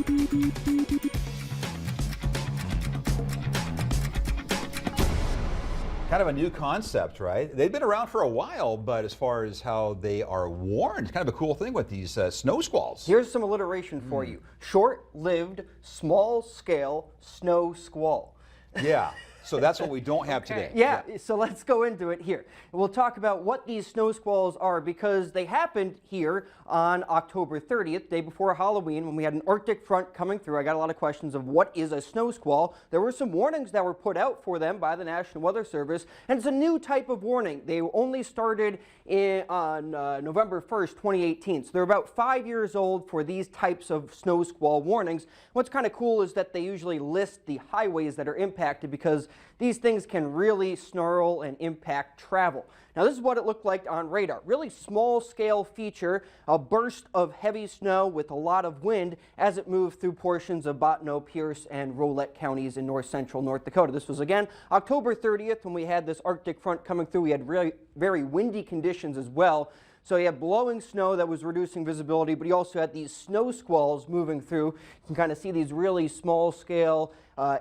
Kind of a new concept, right? They've been around for a while, but as far as how they are worn, it's kind of a cool thing with these snow squalls. Here's some alliteration for you. Short-lived, small-scale snow squall. Yeah, so that's what we don't have today. Yeah, so let's go into it here. We'll talk about what these snow squalls are because they happened here on October 30th, day before Halloween, when we had an Arctic front coming through. I got a lot of questions of what is a snow squall. There were some warnings that were put out for them by the National Weather Service, and it's a new type of warning. They only started on November 1st, 2018, so they're about 5 years old for these types of snow squall warnings. What's kind of cool is that they usually list the highways that are impacted because these things can really snarl and impact travel. Now this is what it looked like on radar. Really small scale feature, a burst of heavy snow with a lot of wind as it moved through portions of Bottineau, Pierce, and Rolette counties in north central North Dakota. This was again October 30th when we had this Arctic front coming through. We had really very windy conditions as well. So you had blowing snow that was reducing visibility, but you also had these snow squalls moving through. You can kind of see these really small scale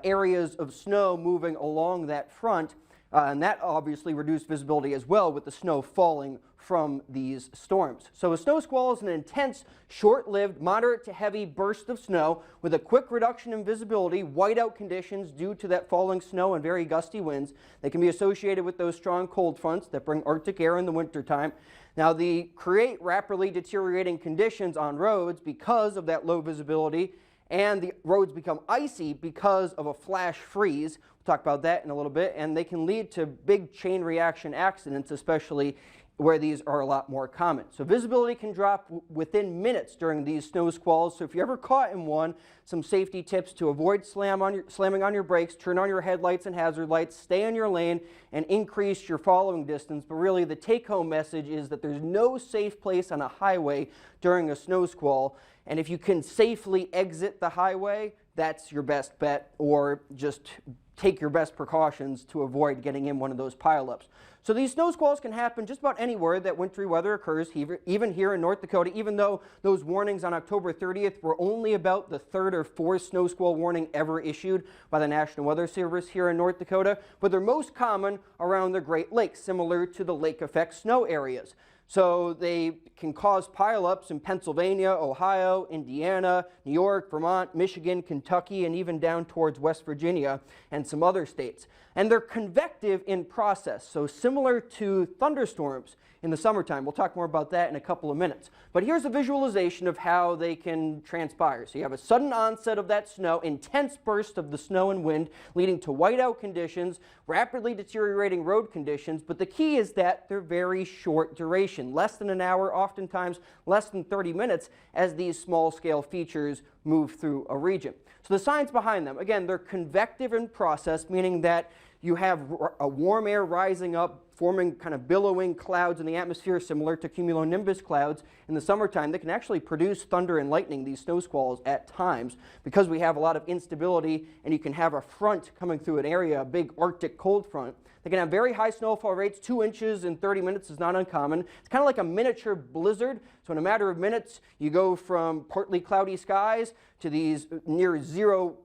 areas of snow moving along that front. And that obviously reduced visibility as well with the snow falling from these storms. So a snow squall is an intense, short-lived, moderate to heavy burst of snow with a quick reduction in visibility, whiteout conditions due to that falling snow and very gusty winds. They can be associated with those strong cold fronts that bring Arctic air in the wintertime. Now, they create rapidly deteriorating conditions on roads because of that low visibility, and the roads become icy because of a flash freeze. We'll talk about that in a little bit, and they can lead to big chain reaction accidents, especially where these are a lot more common. So visibility can drop within minutes during these snow squalls. So if you're ever caught in one, some safety tips to avoid slamming on your brakes, turn on your headlights and hazard lights, stay in your lane, and increase your following distance. But really the take-home message is that there's no safe place on a highway during a snow squall. And if you can safely exit the highway, that's your best bet, or just take your best precautions to avoid getting in one of those pileups. So these snow squalls can happen just about anywhere that wintry weather occurs, even here in North Dakota, even though those warnings on October 30th were only about the third or fourth snow squall warning ever issued by the National Weather Service here in North Dakota, but they're most common around the Great Lakes, similar to the lake effect snow areas. So they can cause pileups in Pennsylvania, Ohio, Indiana, New York, Vermont, Michigan, Kentucky, and even down towards West Virginia and some other states. And they're convective in process, so similar to thunderstorms in the summertime. We'll talk more about that in a couple of minutes. But here's a visualization of how they can transpire. So you have a sudden onset of that snow, intense burst of the snow and wind, leading to whiteout conditions, rapidly deteriorating road conditions, but the key is that they're very short duration, less than an hour, oftentimes less than 30 minutes, as these small-scale features move through a region. So the science behind them, again, they're convective in process, meaning that you have a warm air rising up, forming kind of billowing clouds in the atmosphere similar to cumulonimbus clouds. In the summertime, they can actually produce thunder and lightning, these snow squalls, at times because we have a lot of instability, and you can have a front coming through an area, a big Arctic cold front. They can have very high snowfall rates. 2 inches in 30 minutes is not uncommon. It's kind of like a miniature blizzard. So in a matter of minutes, you go from partly cloudy skies to these near zero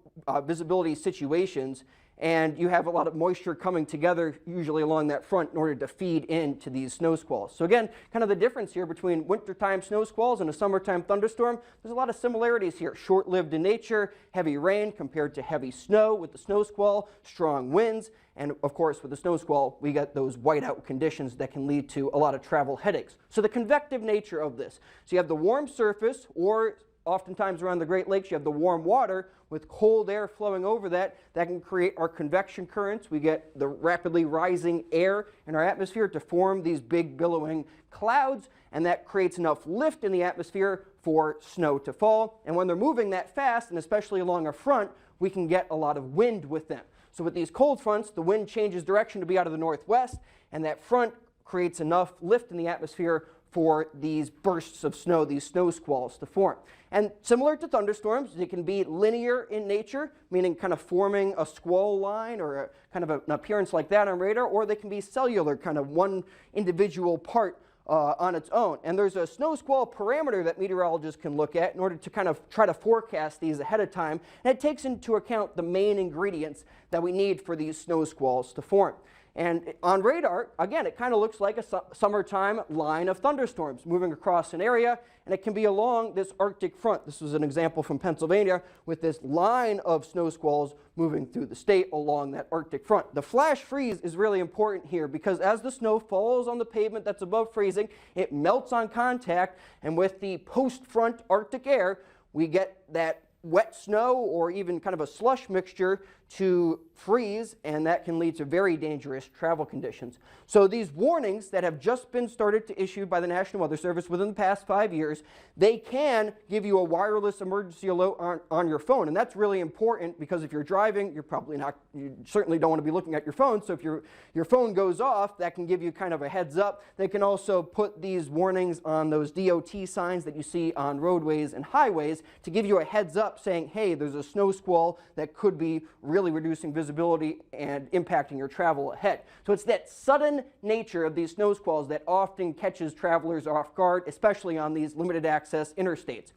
visibility situations. And you have a lot of moisture coming together, usually along that front, in order to feed into these snow squalls. So again, kind of the difference here between wintertime snow squalls and a summertime thunderstorm, there's a lot of similarities here. Short-lived in nature, heavy rain compared to heavy snow with the snow squall, strong winds, and of course with the snow squall, we get those whiteout conditions that can lead to a lot of travel headaches. So the convective nature of this. So you have the warm surface, or oftentimes around the Great Lakes, you have the warm water with cold air flowing over that. That can create our convection currents. We get the rapidly rising air in our atmosphere to form these big billowing clouds, and that creates enough lift in the atmosphere for snow to fall. And when they're moving that fast, and especially along a front, we can get a lot of wind with them. So with these cold fronts, the wind changes direction to be out of the northwest, and that front creates enough lift in the atmosphere for these bursts of snow, these snow squalls to form. And similar to thunderstorms, they can be linear in nature, meaning kind of forming a squall line or a kind of an appearance like that on radar, or they can be cellular, kind of one individual part on its own. And there's a snow squall parameter that meteorologists can look at in order to kind of try to forecast these ahead of time. And it takes into account the main ingredients that we need for these snow squalls to form. And on radar, again, it kind of looks like a summertime line of thunderstorms moving across an area, and it can be along this Arctic front. This was an example from Pennsylvania with this line of snow squalls moving through the state along that Arctic front. The flash freeze is really important here because as the snow falls on the pavement that's above freezing, it melts on contact, and with the post-front Arctic air, we get that wet snow or even kind of a slush mixture to freeze, and that can lead to very dangerous travel conditions. So these warnings that have just been started to issue by the National Weather Service within the past 5 years, they can give you a wireless emergency alert on your phone, and that's really important because if you're driving, you certainly don't want to be looking at your phone, so if your phone goes off, that can give you kind of a heads up. They can also put these warnings on those DOT signs that you see on roadways and highways to give you a heads up saying, hey, there's a snow squall that could be really reducing visibility and impacting your travel ahead. So it's that sudden nature of these snow squalls that often catches travelers off guard, especially on these limited access interstates.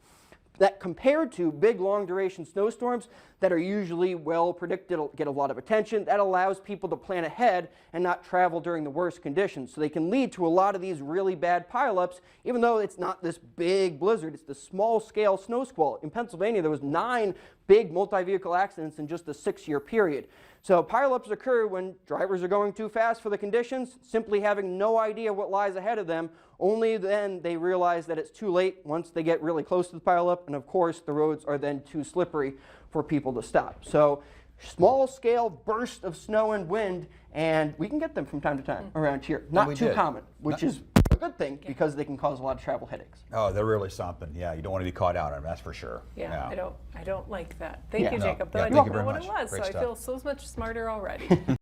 That compared to big long duration snowstorms that are usually well predicted, get a lot of attention, that allows people to plan ahead and not travel during the worst conditions. So they can lead to a lot of these really bad pileups, even though it's not this big blizzard, it's the small scale snow squall. In Pennsylvania, there was 9 big multi-vehicle accidents in just a 6-year period. So pileups occur when drivers are going too fast for the conditions, simply having no idea what lies ahead of them. Only then they realize that it's too late once they get really close to the pileup, and of course the roads are then too slippery for people to stop. So small scale burst of snow and wind, and we can get them from time to time around here. Not too common, which is a good thing because they can cause a lot of travel headaches. Oh, they're really something. Yeah, you don't want to be caught out on them, that's for sure. Yeah, I don't like that. Thank you, Jacob. Though Yeah, I thank didn't you know very what it much. was, Great so stuff. I feel so much smarter already.